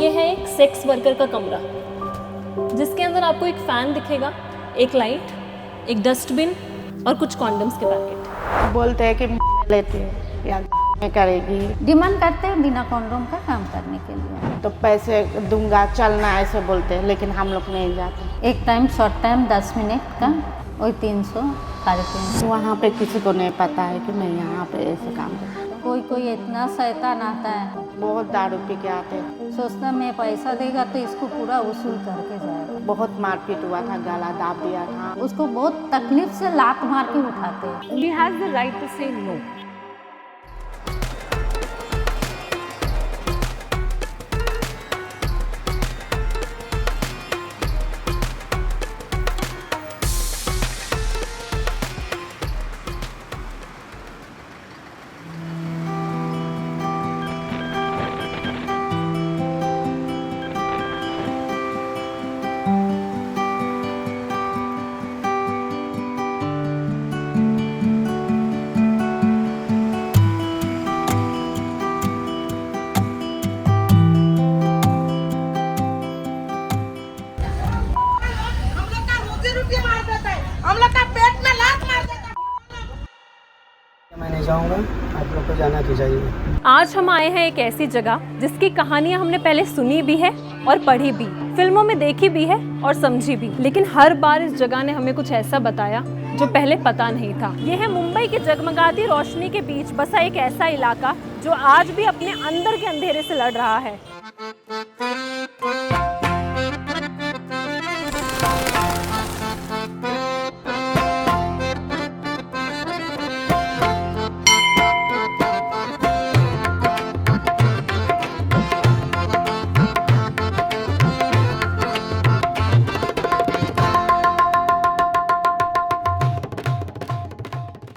ये है एक सेक्स वर्कर का कमरा जिसके अंदर आपको एक फ़ैन दिखेगा, एक लाइट, एक डस्टबिन और कुछ कॉन्डम्स के पैकेट। बोलते हैं कि लेते हैं या करेगी, डिमांड करते हैं बिना कॉन्डोम का काम करने के लिए। तो पैसे दूंगा चलना ऐसे बोलते हैं, लेकिन हम लोग नहीं जाते। एक टाइम शॉर्ट टाइम 10 मिनट का वही 300 350। वहाँ पे किसी को नहीं पता है कि मैं यहाँ पे ऐसे काम करती हूँ। कोई इतना शैतान आता है, बहुत दारू पी के आते हैं। सोचता मैं पैसा देगा तो इसको पूरा वसूल करके जाएगा। बहुत मारपीट हुआ था, गला दाब दिया था। उसको बहुत तकलीफ से लात मार के उठाते हैं। He has the right to say no. हम लोग का पेट में लात मार देता है। मैं नहीं जाऊंगा, आप लोग को जाना तो चाहिए। आज हम आए हैं एक ऐसी जगह जिसकी कहानियां हमने पहले सुनी भी है और पढ़ी भी, फिल्मों में देखी भी है और समझी भी, लेकिन हर बार इस जगह ने हमें कुछ ऐसा बताया जो पहले पता नहीं था। ये है मुंबई की जगमगाती रोशनी के बीच बसा एक ऐसा इलाका जो आज भी अपने अंदर के अंधेरे से लड़ रहा है।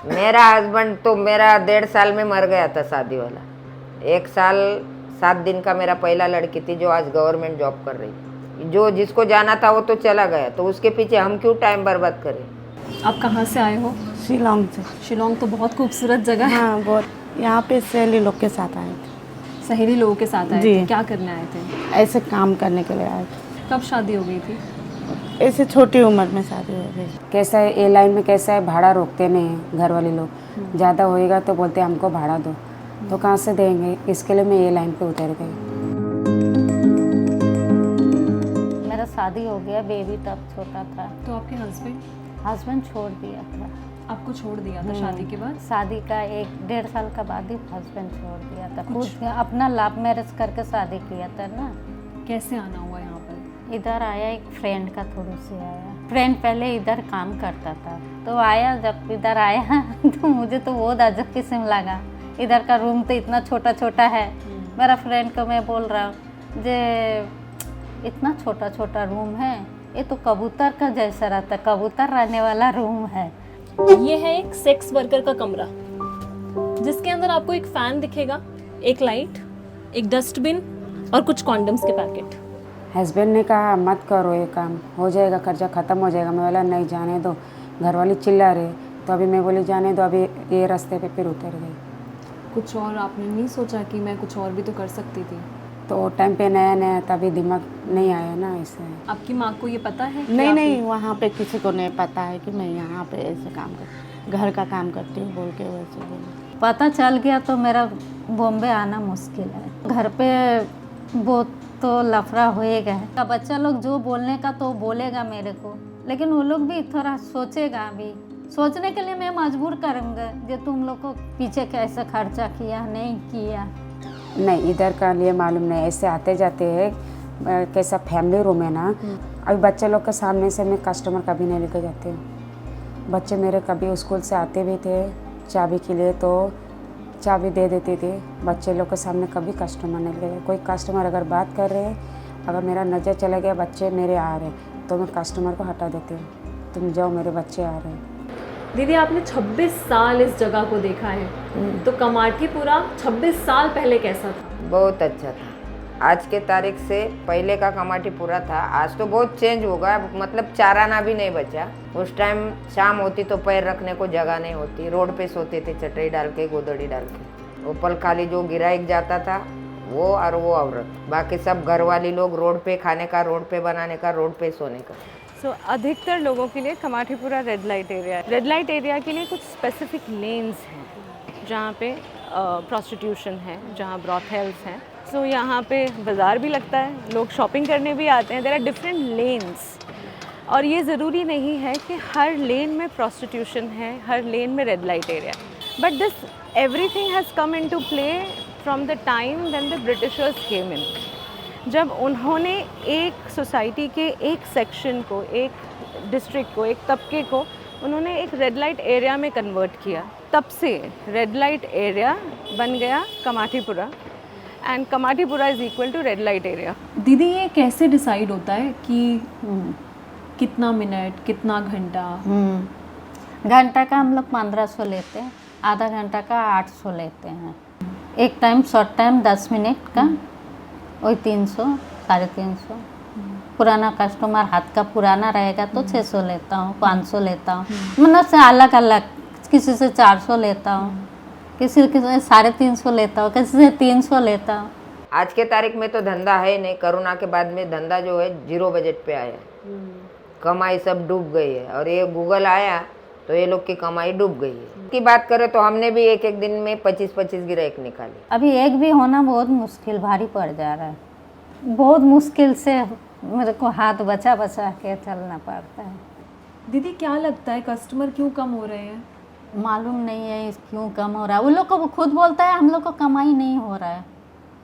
मेरा हस्बैंड तो मेरा 1.5 साल में मर गया था, शादी वाला। 1 साल 7 दिन का मेरा पहला लड़की थी जो आज गवर्नमेंट जॉब कर रही थी। जो जिसको जाना था वो तो चला गया, तो उसके पीछे हम क्यों टाइम बर्बाद करें। आप कहाँ से आए हो? शिलोंग से। शिलोंग तो बहुत खूबसूरत जगह है। हाँ बहुत। यहाँ पे सहेली लोग के साथ आए थे। सहेली लोगों के साथ आए जी। थे? क्या करने आए थे? ऐसे काम करने के लिए आए थे। कब शादी हो गई थी? ऐसे छोटी उम्र में शादी हो गई। कैसा है ए लाइन में, कैसा है भाड़ा रोकते नहीं हैं घर वाले लोग। ज़्यादा होएगा तो बोलते हैं हमको भाड़ा दो, तो कहाँ से देंगे। इसके लिए मैं ए लाइन पे उतर गई। मेरा शादी हो गया, बेबी तब छोटा था। तो आपके हस्बैंड छोड़ दिया था। आपको छोड़ दिया था शादी के बाद? शादी का 1-1.5 साल का बाद ही हस्बैंड छोड़ दिया था। खुद अपना लव मैरिज करके शादी किया था ना। कैसे आना हुआ यहाँ पर? इधर आया, एक फ्रेंड का थ्रू से आया। फ्रेंड पहले इधर काम करता था, तो आया। जब इधर आया तो मुझे तो बहुत अजब किस्म लगा। इधर का रूम तो इतना छोटा छोटा है। मेरा फ्रेंड को मैं बोल रहा हूँ जे इतना छोटा छोटा रूम है, ये तो कबूतर का जैसा रहता, कबूतर रहने वाला रूम है। ये है एक सेक्स वर्कर का कमरा जिसके अंदर आपको एक फ़ैन दिखेगा, एक लाइट, एक डस्टबिन और कुछ कॉन्डम्स के पैकेट। हस्बैंड ने कहा मत करो, ये काम हो जाएगा, खर्चा ख़त्म हो जाएगा। मैं बोला नहीं जाने दो, घर वाली चिल्ला रहे। तो अभी मैं बोली जाने दो, अभी ये रास्ते पे फिर उतर गई। कुछ और आपने नहीं सोचा कि मैं कुछ और भी तो कर सकती थी? तो टाइम पे नया नया तभी दिमाग नहीं आया ना, इससे। आपकी माँ को ये पता है? नहीं, वहाँ पे किसी को नहीं पता है कि मैं यहाँ पे ऐसे काम कर, घर का काम करती हूँ बोल के वैसे बोले। पता चल गया तो मेरा बॉम्बे आना मुश्किल है। घर पे बहुत तो लफड़ा होएगा है। का बच्चा लोग जो बोलने का तो बोलेगा मेरे को, लेकिन वो लोग भी थोड़ा सोचेगा। अभी सोचने के लिए मैं मजबूर करूँगा जो तुम लोग को पीछे कैसे खर्चा किया नहीं किया। नहीं, इधर का लिए मालूम नहीं। ऐसे आते जाते हैं, कैसा फैमिली रूम है ना। अभी बच्चे लोग के सामने से मैं कस्टमर कभी नहीं लेकर जाती हूँ। बच्चे मेरे कभी स्कूल से आते भी थे चाबी के लिए, तो चाबी दे देती थी। बच्चे लोग के सामने कभी कस्टमर नहीं लेकर। कोई कस्टमर अगर बात कर रहे हैं, अगर मेरा नज़र चला गया बच्चे मेरे आ रहे, तो मैं कस्टमर को हटा देती हूँ, तुम जाओ मेरे बच्चे आ रहे हैं। दीदी आपने 26 साल इस जगह को देखा है, तो कमाठीपुरा 26 साल पहले कैसा था? बहुत अच्छा था। आज के तारीख से पहले का कमाठीपुरा था, आज तो बहुत चेंज हो गया। मतलब चाराना भी नहीं बचा। उस टाइम शाम होती तो पैर रखने को जगह नहीं होती, रोड पे सोते थे चटाई डाल के, गोदड़ी डाल के। वो पल खाली जो गिराइक जाता था वो और वो औरत, बाकी सब घर वाली लोग रोड पे खाने का, रोड पे बनाने का, रोड पे सोने का। सो अधिकतर लोगों के लिए कमाठीपुरा रेड लाइट एरिया है। रेड लाइट एरिया के लिए कुछ स्पेसिफिक लेन्स हैं जहाँ पे प्रोस्टिट्यूशन है, जहाँ ब्रॉथेल्स हैं। सो यहाँ पे बाज़ार भी लगता है, लोग शॉपिंग करने भी आते हैं। देयर आर डिफरेंट लेन्स, और ये ज़रूरी नहीं है कि हर लेन में प्रोस्टिट्यूशन है, हर लेन में red light area. But this everything has come into play from the time when the britishers came in. जब उन्होंने एक सोसाइटी के एक सेक्शन को, एक डिस्ट्रिक्ट को, एक तबके को उन्होंने एक रेड लाइट एरिया में कन्वर्ट किया, तब से रेड लाइट एरिया बन गया Kamathipura, and Kamathipura is equal to red light area. दीदी, ये कैसे डिसाइड होता है कि कितना मिनट, कितना घंटा? घंटा का हम लोग 1500 लेते हैं, आधा घंटा का 800 लेते हैं, एक टाइम शॉर्ट टाइम 10 मिनट का वही 300, 350। पुराना कस्टमर हाथ का पुराना रहेगा तो 600 लेता हूँ, 500 लेता हूँ, मतलब से अलग अलग, किसी से 400 लेता हूँ, किसी से 350 लेता हूँ, किसी से 300 लेता हूँ। आज के तारीख में तो धंधा है नहीं, कोरोना के बाद में धंधा जो है 0 बजट पे आया है, कमाई सब डूब गई है। और ये गूगल आया तो ये लोग की कमाई डूब गई है। की बात करें तो हमने भी एक दिन में 25-25 गिराहक निकाले। अभी एक भी होना बहुत मुश्किल, भारी पड़ जा रहा है, बहुत मुश्किल से मेरे को हाथ बचा बचा के चलना पड़ता है। दीदी, क्या लगता है कस्टमर क्यों कम हो रहे हैं? मालूम नहीं है क्यों कम हो रहा है। उन लोग को खुद बोलता है हम लोग को कमाई नहीं हो रहा है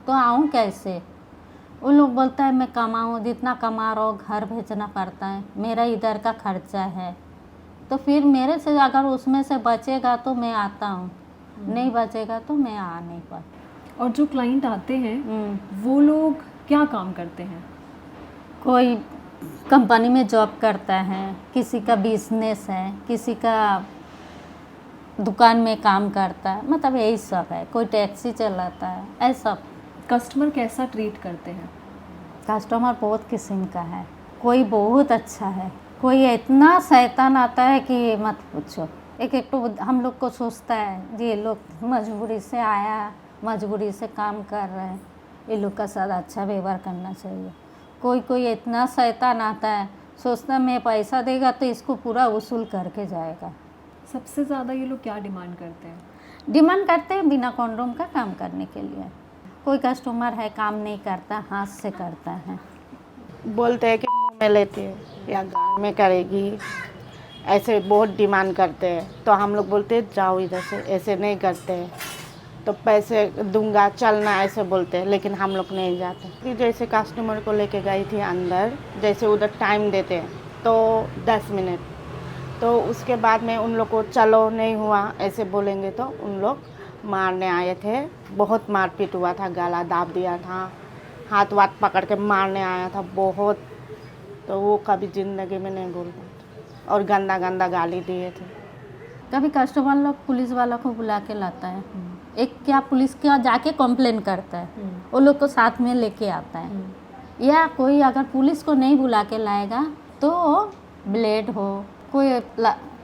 तो आऊँ कैसे। उन लोग बोलता है मैं कमाऊँ, जितना कमा रहा हूँ घर भेजना पड़ता है, मेरा इधर का खर्चा है, तो फिर मेरे से अगर उसमें से बचेगा तो मैं आता हूँ, नहीं बचेगा तो मैं आ नहीं पाता। और जो क्लाइंट आते हैं वो लोग क्या काम करते हैं? कोई कंपनी में जॉब करता है, किसी का बिजनेस है, किसी का दुकान में काम करता है, मतलब यही सब है, कोई टैक्सी चलाता है, ऐसा। कस्टमर कैसा ट्रीट करते हैं? कस्टमर बहुत किस्म का है, कोई बहुत अच्छा है, कोई इतना शैतान आता है कि मत पूछो। एक तो हम लोग को सोचता है ये लोग मजबूरी से आया, मजबूरी से काम कर रहे हैं, ये लोग का साथ अच्छा व्यवहार करना चाहिए। कोई इतना शैतान आता है, सोचता है मैं पैसा देगा तो इसको पूरा वसूल करके जाएगा। सबसे ज़्यादा ये लोग क्या डिमांड करते हैं? डिमांड करते हैं बिना कॉन्डोम का काम करने के लिए। कोई कस्टमर है काम नहीं करता, हाथ से करता है, बोलते हैं कि मुँह में लेती है या गाँव में करेगी, ऐसे बहुत डिमांड करते हैं। तो हम लोग बोलते हैं जाओ इधर से, ऐसे नहीं करते हैं, तो पैसे दूंगा चलना, ऐसे बोलते हैं, लेकिन हम लोग नहीं जाते। कि जैसे कस्टमर को लेके गई थी अंदर, जैसे उधर टाइम देते हैं तो 10 मिनट, तो उसके बाद में उन लोग को चलो नहीं हुआ ऐसे बोलेंगे तो उन लोग मारने आए थे। बहुत मारपीट हुआ था, गला दाब दिया था, हाथ वाथ पकड़ के मारने आया था बहुत। तो वो कभी ज़िंदगी में नहीं भूल पाते, और गंदा गंदा गाली दिए थे। कभी कस्टमर लोग पुलिस वालों को बुला के लाता है, एक क्या पुलिस का जाके कंप्लेन करता है, वो लोग को साथ में लेके आता है। या कोई अगर पुलिस को नहीं बुला के लाएगा तो ब्लेड हो, कोई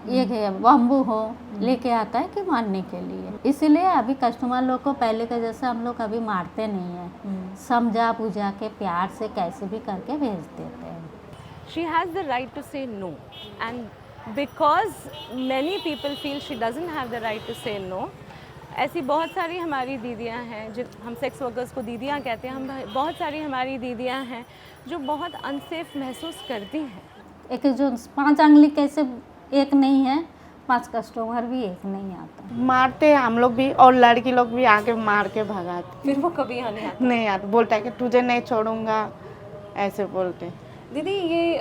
ये बम्बू हो, लेके आता है कि मारने के लिए। इसीलिए अभी कस्टमर लोग को पहले के जैसे हम लोग अभी मारते नहीं हैं, समझा बुझा के प्यार से कैसे भी करके भेज देते हैं। She has the right to say no, and because many people feel she doesn't have the right to say no, ऐसी बहुत सारी हमारी दीदियां हैं, जो हम सेक्स वर्कर्स को दीदियां कहते हैं, हम बहुत सारी हमारी दीदियां हैं जो बहुत अनसेफ महसूस करती हैं। एक जो 5 अंगुली कैसे एक नहीं है, 5 कस्टमर भी एक नहीं आता। मारते हैं हम लोग भी, और लड़की लोग भी आके मार के भगाते। फिर वो कभी आने आता नहीं आता, बोलता है कि तुझे नहीं छोड़ूंगा, ऐसे बोलते। दीदी, ये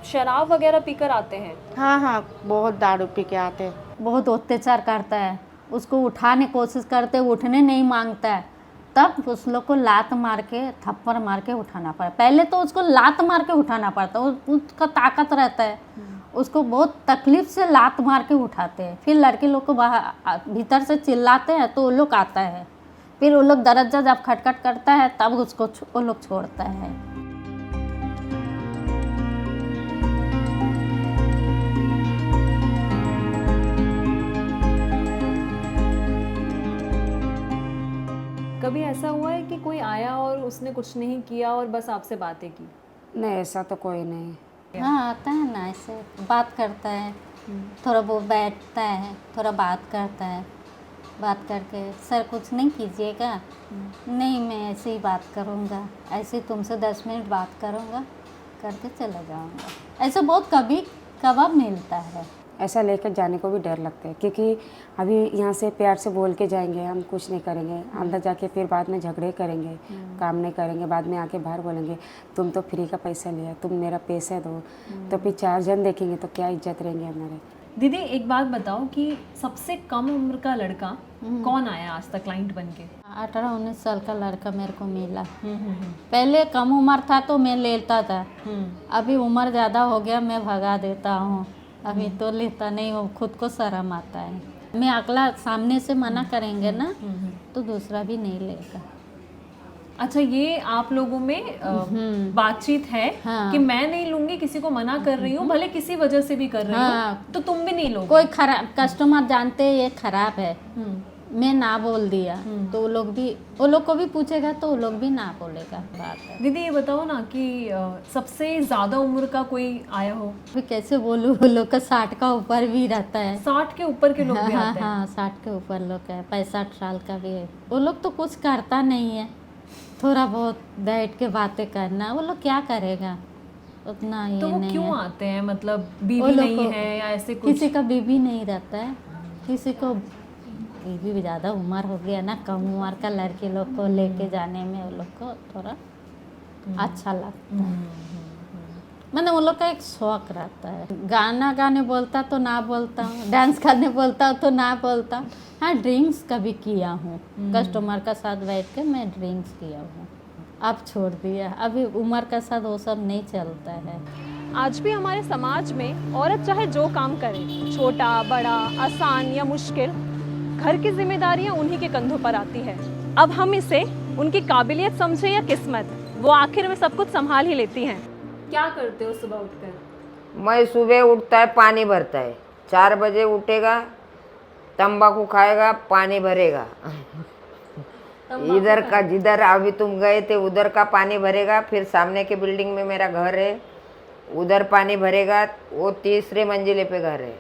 शराब वगैरह पीकर आते हैं? हाँ हाँ, बहुत दारू पी के आते हैं। बहुत अत्याचार करता है, उसको उठाने कोशिश करते, उठने नहीं मांगता है, तब उस लोग को लात मार के थप्पड़ मार के उठाना पड़ा। पहले तो उसको लात मार के उठाना पड़ता, उसका ताकत रहता है, उसको बहुत तकलीफ से लात मार के उठाते हैं। फिर लड़के लोग को बाहर भीतर से चिल्लाते हैं तो वो लोग आता है, फिर वो लोग दरवाजा जब खटखट करता है तब उसको वो लोग छोड़ता है। कभी ऐसा हुआ है कि कोई आया और उसने कुछ नहीं किया और बस आपसे बातें की? नहीं, ऐसा तो कोई नहीं। हाँ आता है ना, ऐसे बात करता है, थोड़ा वो बैठता है, थोड़ा बात करता है, बात करके सर कुछ नहीं कीजिएगा, नहीं मैं ऐसे ही बात करूँगा, ऐसे तुमसे 10 मिनट बात करूँगा, करके चला जाऊँगा। ऐसा बहुत कभी कभार मिलता है। ऐसा लेकर जाने को भी डर लगता है, क्योंकि अभी यहाँ से प्यार से बोल के जाएंगे, हम कुछ नहीं करेंगे, अंदर जाके फिर बाद में झगड़े करेंगे, काम नहीं करेंगे, बाद में आके बाहर बोलेंगे तुम तो फ्री का पैसा लिया, तुम मेरा पैसा दो, तो फिर 4 जन देखेंगे तो क्या इज्जत रहेंगे हमारे। दीदी एक बात बताओ कि सबसे कम उम्र का लड़का कौन आया आज तक क्लाइंट बन के? 18-19 साल का लड़का मेरे को मिला। पहले कम उम्र था तो मैं लेता था, अभी उम्र ज़्यादा हो गया मैं भगा देता हूँ, अभी तो लेता नहीं हूँ, खुद को शर्म आता है। मैं अगला सामने से मना करेंगे ना तो दूसरा भी नहीं लेगा। अच्छा, ये आप लोगों में बातचीत है हाँ। कि मैं नहीं लूंगी, किसी को मना कर रही हूँ, भले किसी वजह से भी कर रही हूँ, हाँ। तो तुम भी नहीं लोगे? कोई खराब कस्टमर जानते हैं ये खराब है, मैं ना बोल दिया तो वो लोग को भी पूछेगा तो वो लोग भी ना बोलेगा। बात है। दीदी ये बताओ ना कि सबसे ज्यादा उम्र का कोई आया हो? अभी कैसे बोलूँ, वो लोग का 60 का ऊपर भी रहता है। 60 के ऊपर के लोग भी हाँ आते हैं? हाँ 60 के ऊपर लोग है, 65 साल का भी है। वो लोग तो कुछ करता नहीं है, थोड़ा बहुत बैठ के बातें करना, वो लोग क्या करेगा उतना ये तो वो नहीं क्यों है। आते हैं? मतलब वो बीवी लोग नहीं को- है या ऐसे कुछ? किसी का बीबी नहीं रहता है, किसी को बीबी भी ज़्यादा उम्र हो गया ना, कम उम्र का लड़के लोग को लेके जाने में वो लोग को थोड़ा अच्छा लगता है। मतलब वो लोग का एक शौक रहता है, गाना गाने बोलता तो ना बोलता हूँ, डांस करने बोलता हूँ तो ना बोलता हूँ। हाँ ड्रिंक्स कभी किया हूँ, कस्टमर का साथ बैठ के मैं ड्रिंक्स किया हूँ, अब छोड़ दिया, अभी उम्र का साथ वो सब नहीं चलता है। आज भी हमारे समाज में औरत चाहे जो काम करे, छोटा बड़ा, आसान या मुश्किल, घर की जिम्मेदारियां उन्हीं के कंधों पर आती है। अब हम इसे उनकी काबिलियत समझे या किस्मत, वो आखिर में सब कुछ संभाल ही लेती हैं। क्या करते हो सुबह उठकर? मैं सुबह उठता है, पानी भरता है, 4 बजे उठेगा, तंबाकू खाएगा, पानी भरेगा, इधर का जिधर अभी तुम गए थे उधर का पानी भरेगा, फिर सामने के बिल्डिंग में मेरा घर है उधर पानी भरेगा, वो 3रे मंजिले पे घर है,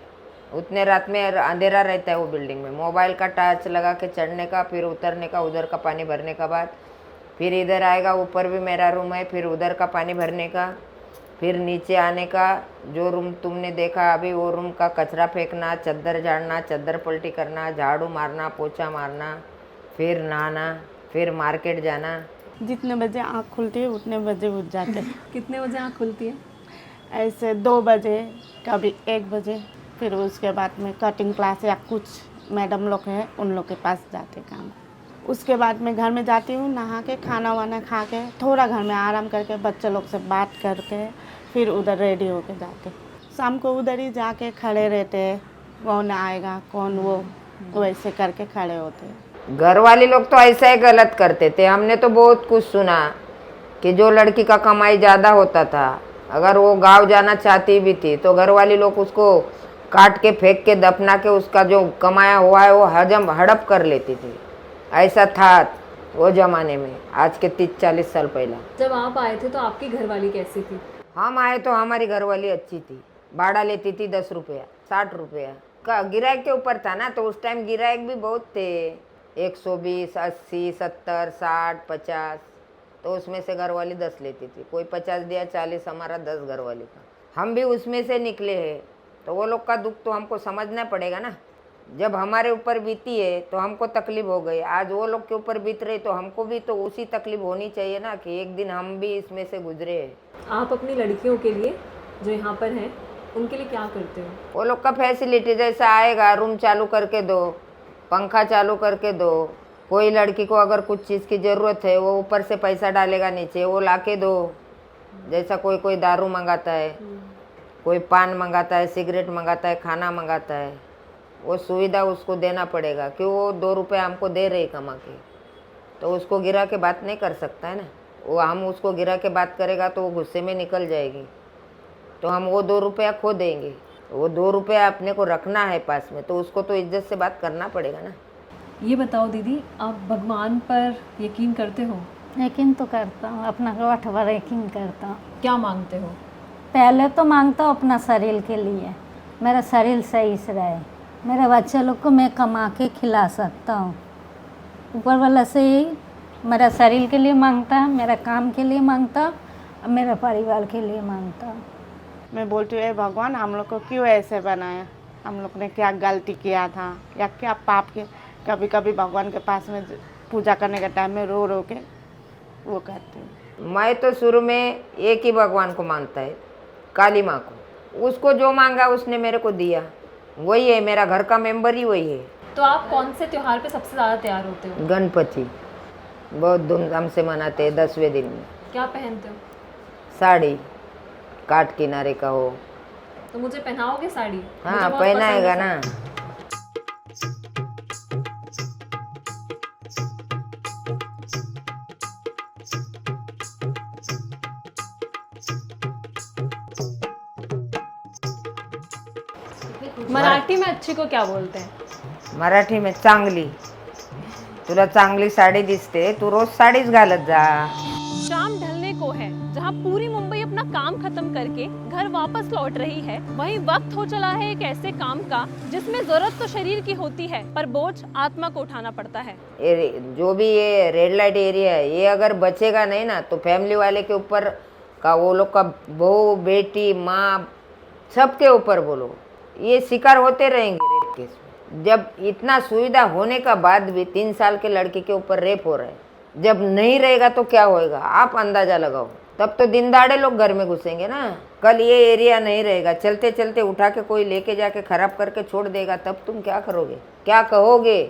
उतने रात में अंधेरा रहता है वो बिल्डिंग में, मोबाइल का टॉर्च लगा के चढ़ने का, फिर उतरने का, उधर का पानी भरने का बाद फिर इधर आएगा, ऊपर भी मेरा रूम है, फिर उधर का पानी भरने का, फिर नीचे आने का, जो रूम तुमने देखा अभी वो रूम का कचरा फेंकना, चद्दर झाड़ना, चद्दर पलटी करना, झाड़ू मारना, पोछा मारना, फिर नहाना, फिर मार्केट जाना। जितने बजे आँख खुलती है उतने बजे उठ जाते हैं। कितने बजे आँख खुलती है? ऐसे 2 बजे, कभी 1 बजे, फिर उसके बाद में कटिंग क्लास या कुछ मैडम लोग हैं उन लोग के पास जाते काम। उसके बाद में घर में जाती हूँ, नहा के खाना वाना खा के थोड़ा घर में आराम करके बच्चे लोग से बात करके फिर उधर रेडी होके जाते। शाम को उधर ही जाके खड़े रहते हैं, कौन आएगा कौन वो, वैसे करके खड़े होते हैं। घर वाले लोग तो ऐसा ही गलत करते थे, हमने तो बहुत कुछ सुना कि जो लड़की का कमाई ज़्यादा होता था, अगर वो गांव जाना चाहती भी थी तो घर वाले लोग उसको काट के फेंक के दफना के उसका जो कमाया हुआ है वो हड़प कर लेती थी। ऐसा था वो ज़माने में, आज के 30-40 साल पहला। जब आप आए थे तो आपकी घरवाली कैसी थी? हम आए तो हमारी घरवाली अच्छी थी, भाड़ा लेती थी 10 रुपया 60 रुपया का, गिराक के ऊपर था ना, तो उस टाइम गिराक भी बहुत थे, 120, 80, 70, 60, 50, तो उसमें से घरवाली 10 लेती थी, कोई 50 दिया, 40 हमारा 10 घरवाली का। हम भी उसमें से निकले हैं, तो वो लोग का दुख तो हमको समझना पड़ेगा ना। जब हमारे ऊपर बीती है तो हमको तकलीफ हो गई, आज वो लोग के ऊपर बीत रही तो हमको भी तो उसी तकलीफ होनी चाहिए ना, कि एक दिन हम भी इसमें से गुजरे हैं। आप अपनी लड़कियों के लिए जो यहाँ पर हैं उनके लिए क्या करते हो? वो लोग का फैसिलिटी जैसा आएगा, रूम चालू करके दो, पंखा चालू करके दो, कोई लड़की को अगर कुछ चीज़ की ज़रूरत है वो ऊपर से पैसा डालेगा नीचे, वो लाके दो। जैसा कोई दारू मंगाता है, कोई पान मंगाता है, सिगरेट मंगाता है, खाना मंगाता है, वो सुविधा उसको देना पड़ेगा, क्यों वो 2 रुपये हमको दे रही कमा के, तो उसको गिरा के बात नहीं कर सकता है ना। वो हम उसको गिरा के बात करेगा तो वो गुस्से में निकल जाएगी, तो हम वो 2 रुपया खो देंगे। वो 2 रुपया अपने को रखना है पास में, तो उसको तो इज्जत से बात करना पड़ेगा ना। ये बताओ दीदी, आप भगवान पर यकीन करते हो? यकीन तो करता हूँ, अपना गवाठ पर यकीन करता हूँ। क्या मांगते हो? पहले तो मांगता हूँ अपना शरीर के लिए, मेरा शरीर सही से रहे, मेरे बच्चे लोग को मैं कमा के खिला सकता हूँ। ऊपर वाला से ही मेरा शरीर के लिए मांगता है, मेरा काम के लिए मांगता, और मेरे परिवार के लिए मांगता। मैं बोलती हूँ, भगवान हम लोग को क्यों ऐसे बनाया, हम लोग ने क्या गलती किया था या क्या पाप के। कभी कभी भगवान के पास में पूजा करने के टाइम में रो रो के वो करते हैं। मैं तो शुरू में एक ही भगवान को मानता है, काली माँ को। उसको जो मांगा उसने मेरे को दिया, वही है, मेरा घर का मेंबर ही वही है। तो आप कौन से त्योहार पे सबसे ज़्यादा तैयार होते हो? गणपति बहुत धूमधाम से मनाते हैं 10वें दिन में। क्या पहनते हो? साड़ी काट किनारे का हो। तो मुझे पहनाओगे साड़ी? हाँ, मुझे बहुत पहनाएगा पसंद है ना। मराठी में अच्छी को क्या बोलते हैं? मराठी में चांगली। तुला चांगली साडी दिसते, तू रोज साडीच घालत जा। शाम ढलने को है, जहां पूरी मुंबई अपना काम खत्म करके घर वापस लौट रही है, वहीं वक्त हो चला है एक ऐसे काम का जिसमें जरूरत तो शरीर की होती है, पर बोझ आत्मा को उठाना पड़ता है। जो भी ये रेड लाइट एरिया है, ये अगर बचेगा नहीं ना तो फैमिली वाले के ऊपर का, वो लोग का बहू बेटी माँ सबके ऊपर बोलो, ये शिकार होते रहेंगे रेप केस में। जब इतना सुविधा होने का बाद भी 3 साल के लड़के के ऊपर रेप हो रहा है, जब नहीं रहेगा तो क्या होएगा आप अंदाजा लगाओ। तब तो दिन दहाड़े लोग घर में घुसेंगे ना। कल ये एरिया नहीं रहेगा, चलते चलते उठा के कोई लेके जाके खराब करके छोड़ देगा, तब तुम क्या करोगे? क्या कहोगे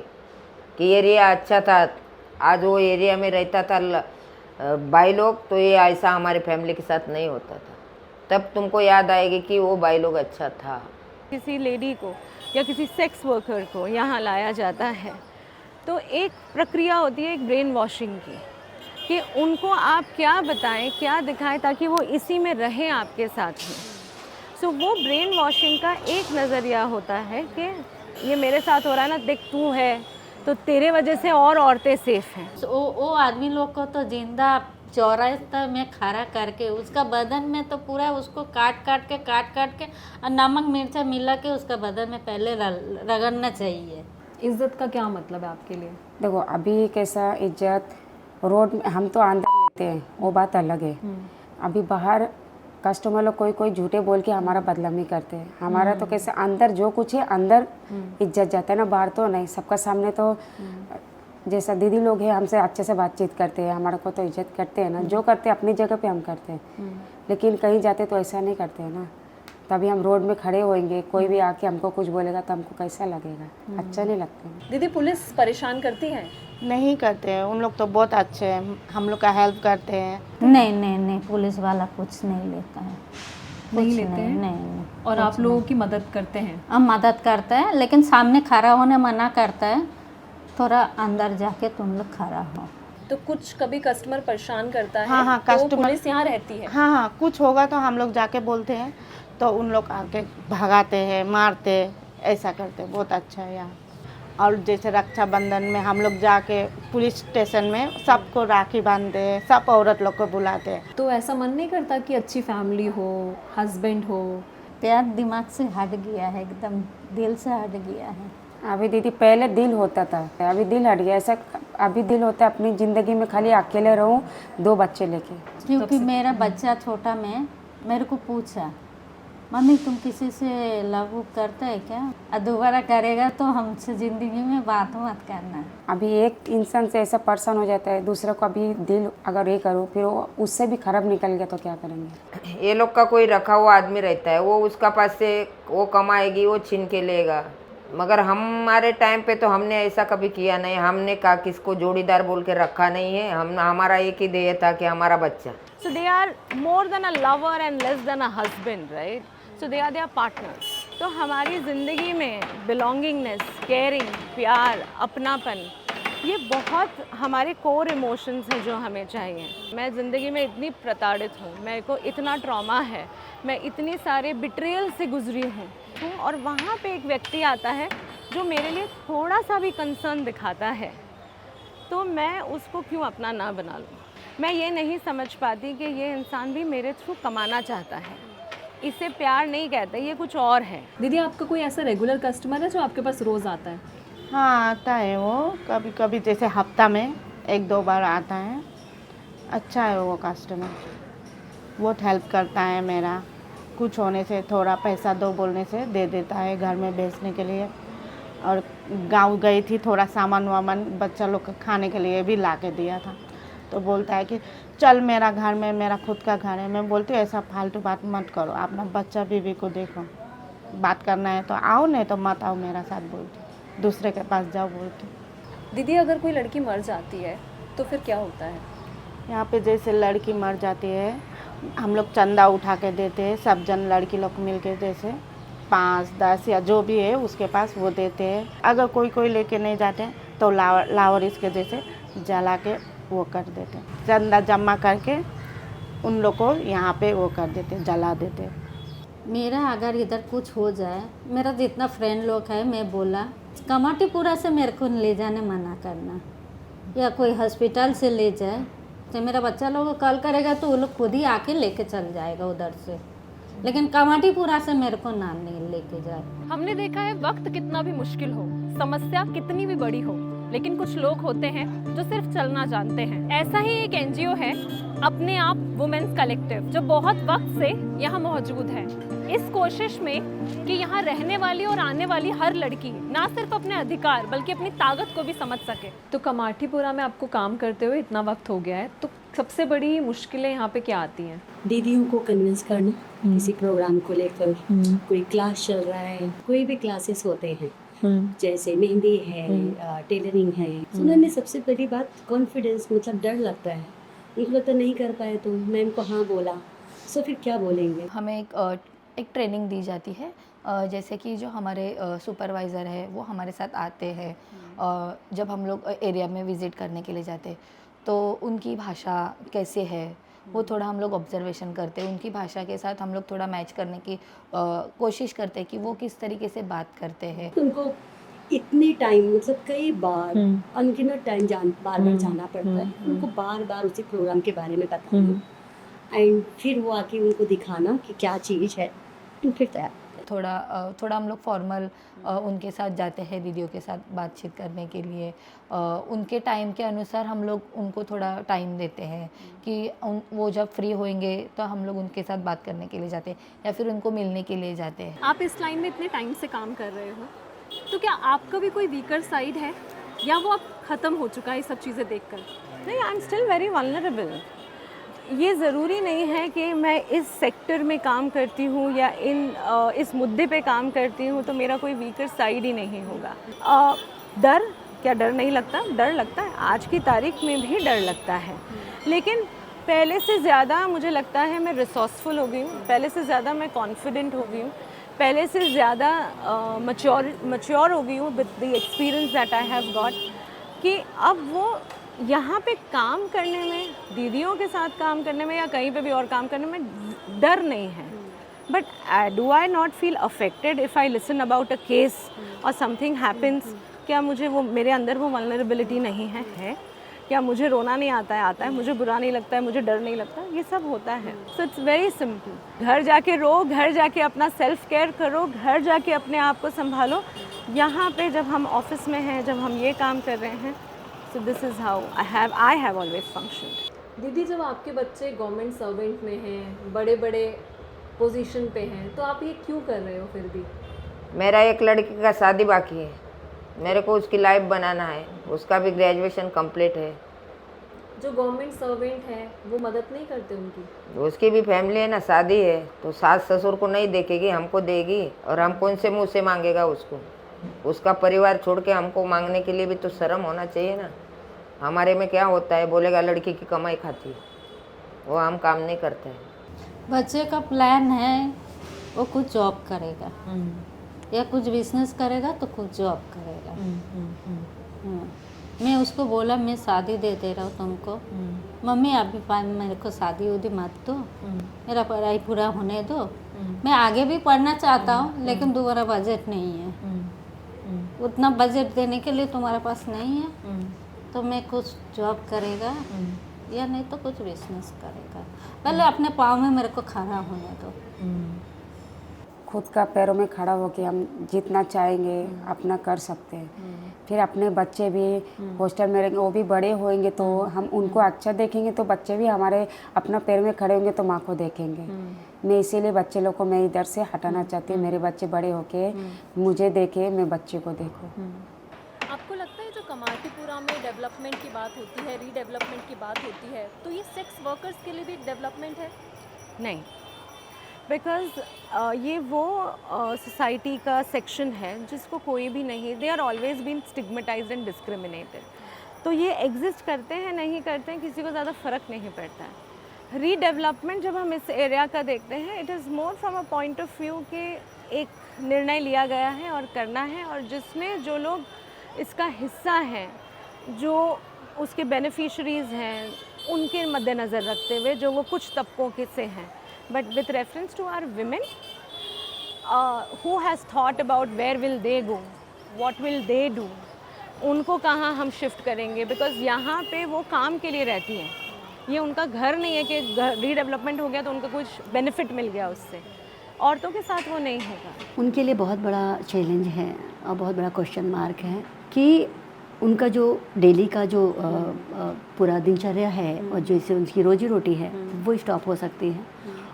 कि एरिया अच्छा था, आज वो एरिया में रहता था भाई लोग, तो ये ऐसा हमारे फैमिली के साथ नहीं होता था। तब तुमको याद आएगी कि वो भाई लोग अच्छा था। किसी लेडी को या किसी सेक्स वर्कर को यहाँ लाया जाता है तो एक प्रक्रिया होती है एक ब्रेन वॉशिंग की, कि उनको आप क्या बताएं, क्या दिखाएं ताकि वो इसी में रहें आपके साथ ही। सो वो ब्रेन वॉशिंग का एक नज़रिया होता है कि ये मेरे साथ हो रहा है ना, देख तू है तो तेरे वजह से और औरतें सेफ हैं। वो आदमी लोग को तो जिंदा चौरास्ता में खड़ा करके उसका बदन में तो पूरा उसको काट काट के और नमक मिर्चा मिला के उसका बदन में पहले रगड़ना चाहिए। इज्जत का क्या मतलब है आपके लिए? देखो अभी कैसा इज्जत रोड में हम तो अंदर लेते हैं, वो बात अलग है। अभी बाहर कस्टमर लोग कोई झूठे बोल के हमारा बदनामी करते हैं। हमारा तो कैसे अंदर जो कुछ है अंदर इज्जत जाता है ना, बाहर तो नहीं। सबका सामने तो जैसा दीदी लोग हैं हमसे अच्छे से बातचीत करते हैं, हमारे को तो इज्जत करते हैं ना, जो करते हैं अपनी जगह पे हम करते हैं। लेकिन कहीं जाते तो ऐसा नहीं करते हैं ना। तभी हम रोड में खड़े होएंगे, कोई भी आके हमको कुछ बोलेगा तो हमको कैसा लगेगा? अच्छा नहीं लगता। दीदी पुलिस परेशान करती है? नहीं करते हैं, उन लोग तो बहुत अच्छे हैं, हम लोग का हेल्प करते हैं। नहीं, पुलिस वाला कुछ नहीं लेता है। नहीं लेते हैं? नहीं। और आप लोगों की मदद करते हैं? हम मदद करते हैं, लेकिन सामने खड़ा होने मना करता है, थोड़ा अंदर जाके तुम लोग खड़ा हो। तो कुछ कभी कस्टमर परेशान करता है? हाँ, तो कस्टमर पुलिस यहाँ रहती है? हाँ, कुछ होगा तो हम लोग जाके बोलते हैं, तो उन लोग आके भगाते हैं, मारते, ऐसा करते हैं। बहुत अच्छा है यहाँ। और जैसे रक्षाबंधन में हम लोग जाके पुलिस स्टेशन में सबको राखी बांधते हैं, सब औरत लोग को बुलाते हैं। तो ऐसा मन नहीं करता कि अच्छी फैमिली हो, हस्बैंड हो? प्यार दिमाग से हट गया है, एकदम दिल से हट गया है। अभी दीदी पहले दिल होता था, अभी दिल हट गया। ऐसा अभी दिल होता है अपनी ज़िंदगी में खाली अकेले रहूं 2 बच्चे लेके। क्योंकि मेरा बच्चा छोटा में मेरे को पूछा, मम्मी तुम किसी से लव करते है क्या? और दोबारा करेगा तो हमसे ज़िंदगी में बात मत करना। अभी एक इंसान से ऐसा पर्सन हो जाता है, दूसरे को अभी दिल अगर ये करो फिर वो उससे भी खराब निकल गया तो क्या करेंगे? ये लोग का कोई रखा हुआ आदमी रहता है, वो उसका पास से वो कमाएगी, वो छीन के लेगा। मगर हमारे टाइम पे तो हमने ऐसा कभी किया नहीं। हमने कहा किसको जोड़ीदार बोल के रखा नहीं है। हमारा एक ही ध्येय था कि हमारा बच्चा। So they are more than a lover and less than a husband, right? So they are their partners. तो हमारी ज़िंदगी में belongingness, caring, प्यार, अपनापन, ये बहुत हमारे कोर इमोशंस हैं जो हमें चाहिए। मैं ज़िंदगी में इतनी प्रताड़ित हूँ, मेरे को इतना ट्रॉमा है, मैं इतनी सारे बिट्रेयल से गुजरी हूँ और वहाँ पे एक व्यक्ति आता है जो मेरे लिए थोड़ा सा भी कंसर्न दिखाता है, तो मैं उसको क्यों अपना ना बना लूँ। मैं ये नहीं समझ पाती कि ये इंसान भी मेरे थ्रू कमाना चाहता है। इसे प्यार नहीं कहते, ये कुछ और है। दीदी आपका कोई ऐसा रेगुलर कस्टमर है जो आपके पास रोज़ आता है? हाँ आता है वो, कभी कभी जैसे हफ्ता में 1-2 बार आता है। अच्छा है वो कस्टमर, बहुत हेल्प करता है मेरा। कुछ होने से थोड़ा पैसा दो बोलने से दे देता है घर में बेचने के लिए। और गांव गई थी, थोड़ा सामान वामान बच्चा लोग का खाने के लिए भी ला के दिया था, तो बोलता है कि चल मेरा घर में, मेरा खुद का घर है। मैं बोलती हूँ ऐसा फालतू बात मत करो, अपना बच्चा बीवी को देखो, बात करना है तो आओ, नहीं तो मत आओ मेरा साथ, बोलती दूसरे के पास जाओ बोलती। दीदी अगर कोई लड़की मर जाती है तो फिर क्या होता है? यहाँ पे जैसे लड़की मर जाती है, हम लोग चंदा उठा के देते हैं, सब जन लड़की लोग मिल के, जैसे 5-10 या जो भी है उसके पास वो देते हैं। अगर कोई लेके नहीं जाते तो लावारिस के जैसे जला के वो कर देते हैं, चंदा जमा करके उन लोग को यहाँ पे वो कर देते, जला देते। मेरा अगर इधर कुछ हो जाए, मेरा जितना फ्रेंड लोग है, मैं बोला कमाटीपुरा से मेरे को ले जाने मना करना, या कोई हॉस्पिटल से ले जाए तो मेरा बच्चा लोग को कॉल करेगा तो वो लोग खुद ही आके लेके चल जाएगा उधर से, लेकिन कमाटीपुरा से मेरे को ना नहीं लेके जाए। हमने देखा है वक्त कितना भी मुश्किल हो, समस्या कितनी भी बड़ी हो, लेकिन कुछ लोग होते हैं जो सिर्फ चलना जानते हैं। ऐसा ही एक एनजीओ है अपने आप वुमेन्स कलेक्टिव, जो बहुत वक्त से यहाँ मौजूद है, इस कोशिश में कि यहाँ रहने वाली और आने वाली हर लड़की ना सिर्फ अपने अधिकार बल्कि अपनी ताकत को भी समझ सके। तो कमाटीपुरा में आपको काम करते हुए इतना वक्त हो गया है, तो सबसे बड़ी मुश्किलें यहाँ पे क्या आती हैं? दीदियों को कन्विंस करना किसी प्रोग्राम को लेकर, कोई क्लास चल रहा है, कोई भी क्लासेस होते हैं, जैसे मेहंदी है, टेलरिंग है, उन्होंने सबसे बड़ी बात कॉन्फिडेंस, मतलब डर लगता है, उनको लगता नहीं कर पाए तो मैम को हाँ बोला, सो फिर क्या बोलेंगे। हमें एक ट्रेनिंग दी जाती है, जैसे कि जो हमारे सुपरवाइज़र है वो हमारे साथ आते हैं, जब हम लोग एरिया में विज़िट करने के लिए जाते हैं तो उनकी भाषा कैसे है वो थोड़ा हम लोग ऑब्जर्वेशन करते हैं, उनकी भाषा के साथ हम लोग थोड़ा मैच करने की कोशिश करते हैं कि वो किस तरीके से बात करते हैं। उनको इतने टाइम, मतलब कई बार अनगिनत टाइम बार बार जाना पड़ता है, उनको बार बार उसी प्रोग्राम के बारे में बताना एंड फिर वो आके उनको दिखाना कि क्या चीज़ है, फिर तैयार। थोड़ा हम लोग फॉर्मल उनके साथ जाते हैं, दीदियों के साथ बातचीत करने के लिए, उनके टाइम के अनुसार हम लोग उनको थोड़ा टाइम देते हैं कि वो जब फ्री होंगे तो हम लोग उनके साथ बात करने के लिए जाते हैं या फिर उनको मिलने के लिए जाते हैं। आप इस लाइन में इतने टाइम से काम कर रहे हो, तो क्या आपका भी कोई वीकर साइड है या वो अब ख़त्म हो चुका है ये सब चीज़ें देखकर? नहीं, I am still very vulnerable. ये ज़रूरी नहीं है कि मैं इस सेक्टर में काम करती हूँ या इस मुद्दे पे काम करती हूँ तो मेरा कोई वीकर साइड ही नहीं होगा। डर, क्या डर नहीं लगता? डर लगता है, आज की तारीख में भी डर लगता है, लेकिन पहले से ज़्यादा मुझे लगता है मैं रिसोर्सफुल हो गई हूँ, पहले से ज़्यादा मैं कॉन्फिडेंट हो गई हूँ, पहले से ज़्यादा मच्योर हो गई हूँ with the experience that I have got, कि अब वो यहाँ पे काम करने में, दीदियों के साथ काम करने में या कहीं पे भी और काम करने में डर नहीं है। But do I not feel affected if I listen about a case और समथिंग हैपन्स? क्या मुझे वो, मेरे अंदर वो वल्नरेबिलिटी नहीं है? क्या मुझे रोना नहीं आता है? मुझे बुरा नहीं लगता है? मुझे डर नहीं लगता? ये सब होता है। So it's very simple. घर जाके रो, घर जाके अपना सेल्फ केयर करो, घर जाके अपने आप को संभालो। यहाँ पे जब हम ऑफिस में हैं, जब हम ये काम कर रहे हैं, so this is how I have always functioned। दीदी जब आपके बच्चे गवर्नमेंट सर्वेंट में हैं, बड़े बड़े पोजीशन पे हैं, तो आप ये क्यों कर रहे हो फिर भी? मेरा एक लड़की का शादी बाकी है, मेरे को उसकी लाइफ बनाना है, उसका भी ग्रेजुएशन कंप्लीट है। जो गवर्नमेंट सर्वेंट है वो मदद नहीं करते उनकी? उसकी भी फैमिली है ना, शादी है, तो सास ससुर को नहीं देखेगी, हमको देगी, और हम कौन से मुँह से मांगेगा उसको? उसका परिवार छोड़ के हमको मांगने के लिए भी तो शर्म होना चाहिए ना। हमारे में क्या होता है, बोलेगा लड़की की कमाई खाती है, वो हम काम नहीं करते हैं। बच्चे का प्लान है वो कुछ जॉब करेगा या कुछ बिजनेस करेगा तो कुछ जॉब करेगा। मैं उसको बोला मैं शादी दे दे रहा हूँ तुमको। मम्मी अभी मेरे को शादी उदी मत दो, मेरा पढ़ाई पूरा होने दो, मैं आगे भी पढ़ना चाहता हूँ लेकिन दोबारा बजट नहीं है, उतना बजट देने के लिए तुम्हारे पास नहीं है, तो मैं कुछ जॉब करेगा या नहीं तो कुछ बिजनेस करेगा, पहले अपने पाँव में मेरे को खड़ा होने दो। खुद का पैरों में खड़ा होके हम जितना चाहेंगे अपना कर सकते हैं। फिर अपने बच्चे भी हॉस्टल में रहेंगे, वो भी बड़े होंगे तो हम उनको अच्छा देखेंगे तो बच्चे भी हमारे अपना पैर में खड़े होंगे तो माँ को देखेंगे। मैं इसीलिए बच्चे लोग को मैं इधर से हटाना चाहती हूँ, मेरे बच्चे बड़े होके मुझे देखे, मैं बच्चे को देखूँ। आपको लगता है जो कमाटीपुरा में डेवलपमेंट की बात होती है, रीडेवलपमेंट की बात होती है, तो ये सेक्स वर्कर्स के लिए भी डेवलपमेंट है? नहीं, बिकॉज ये वो सोसाइटी का सेक्शन है जिसको कोई भी नहीं, they are always been stigmatized and discriminated. तो ये एग्जिस्ट करते हैं नहीं करते हैं किसी को ज़्यादा फ़र्क नहीं पड़ता है। रीडेवलपमेंट जब हम इस एरिया का देखते हैं, it is more from a point of view कि एक निर्णय लिया गया है और करना है, और जिसमें जो लोग इसका हिस्सा हैं, जो उसके बेनिफिशरीज़ हैं, उनके मद्देनज़र रखते हुए जो वो कुछ तबकों के से हैं। But with reference to our women, who has thought about where will they go, what will they do, उनको कहाँ हम शिफ्ट करेंगे, बिकॉज़ यहाँ पे वो काम के लिए रहती हैं, ये उनका घर नहीं है कि रीडेवलपमेंट हो गया तो उनको कुछ बेनिफिट मिल गया उससे। औरतों के साथ वो नहीं होगा। उनके लिए बहुत बड़ा चैलेंज है और बहुत बड़ा क्वेश्चन मार्क है कि उनका जो डेली का जो पूरा दिनचर्या है और जैसे उनकी रोजी रोटी है वो स्टॉप हो सकती है,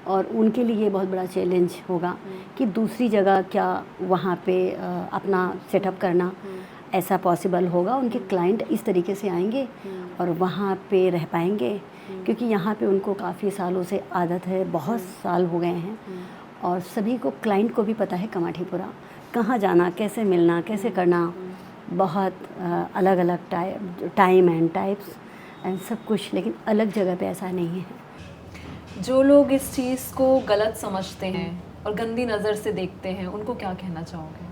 और उनके लिए ये बहुत बड़ा चैलेंज होगा कि दूसरी जगह क्या वहाँ पे अपना सेटअप करना ऐसा पॉसिबल होगा। उनके क्लाइंट इस तरीके से आएंगे और वहाँ पे रह पाएंगे, क्योंकि यहाँ पे उनको काफ़ी सालों से आदत है, बहुत साल हो गए हैं, और सभी को क्लाइंट को भी पता है कमाटीपुरा कहाँ जाना, कैसे मिलना, कैसे करना, बहुत अलग अलग टाइम एंड टाइप्स एंड सब कुछ, लेकिन अलग जगह पे ऐसा नहीं है। जो लोग इस चीज़ को गलत समझते हैं और गंदी नज़र से देखते हैं, उनको क्या कहना चाहोगे?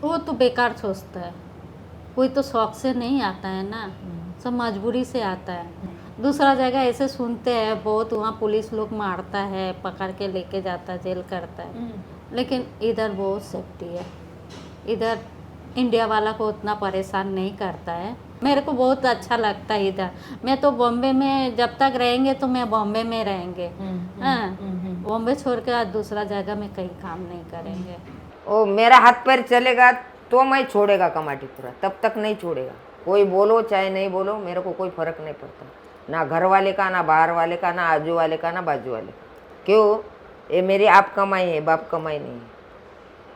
वो तो बेकार सोचता है, कोई तो शौक से नहीं आता है ना, सब मजबूरी से आता है। दूसरा जगह ऐसे सुनते हैं बहुत, वहाँ पुलिस लोग मारता है, पकड़ के लेके जाता है, जेल करता है, लेकिन इधर बहुत सेफ्टी है, इधर इंडिया वाला को उतना परेशान नहीं करता है। मेरे को बहुत अच्छा लगता है इधर। मैं तो बॉम्बे में जब तक रहेंगे तो मैं बॉम्बे में रहेंगे, बॉम्बे छोड़ के आज दूसरा जगह में कहीं काम नहीं करेंगे। ओ मेरा हाथ पैर चलेगा तो मैं छोड़ेगा कमाटीपुरा, तब तक नहीं छोड़ेगा। कोई बोलो चाहे नहीं बोलो, मेरे को कोई फ़र्क नहीं पड़ता, ना घर वाले का, ना बाहर वाले का, ना आजू वाले का, ना बाजू वाले का। क्यों? ये मेरी आप कमाई है, बाप कमाई नहीं है।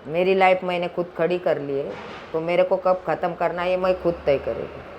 मेरी लाइफ मैंने खुद खड़ी कर ली है, तो मेरे को कब ख़त्म करना है ये मैं खुद तय करूँगी।